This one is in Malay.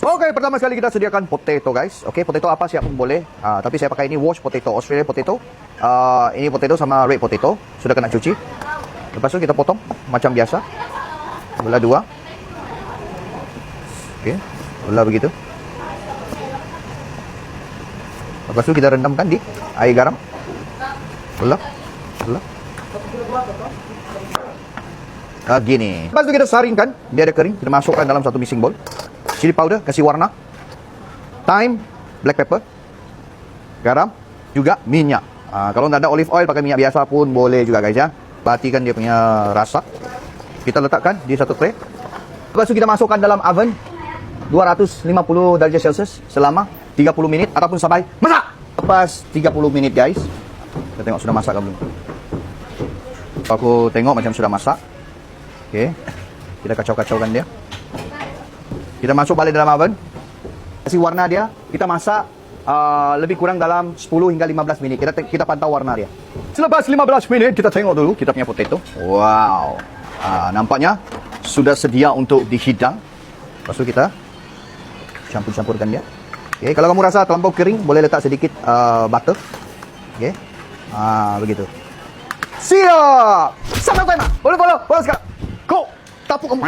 Okey, pertama sekali kita sediakan potato guys. Okey, potato apa siap pun boleh. Tapi saya pakai ini wash potato, Australia potato. Ini potato sama red potato. Sudah kena cuci. Lepas tu kita potong macam biasa. Belah dua. Okey, belah begitu. Lepas tu kita rendamkan di air garam. Belah. Gini. Lepas tu kita saringkan, biar dia kering. Kita masukkan dalam satu mixing bowl. Chili powder, kasih warna. Thyme, black pepper. Garam, juga minyak. Kalau tak ada olive oil, pakai minyak biasa pun boleh juga guys ya. Perhatikan dia punya rasa. Kita letakkan di satu tray. Lepas tu kita masukkan dalam oven 250 darjah Celsius selama 30 minit ataupun sampai masak. Lepas 30 minit guys. Kita tengok sudah masak ke belum. Aku tengok macam sudah masak. Okey. Kita kacau-kacaukan dia. Kita masuk balik dalam oven. Kasih warna dia. Kita masak lebih kurang dalam 10 hingga 15 minit. Kita pantau warna dia. Selepas 15 minit kita tengok dulu kita punya potato. Wow. Nampaknya sudah sedia untuk dihidang. Lepas tu kita campur-campurkan dia. Okay, kalau kamu rasa terlampau kering, boleh letak sedikit butter. Okey. Begitu. Siap. Sampai jumpa. Boleh sekarang. Go. Tapuk kamu.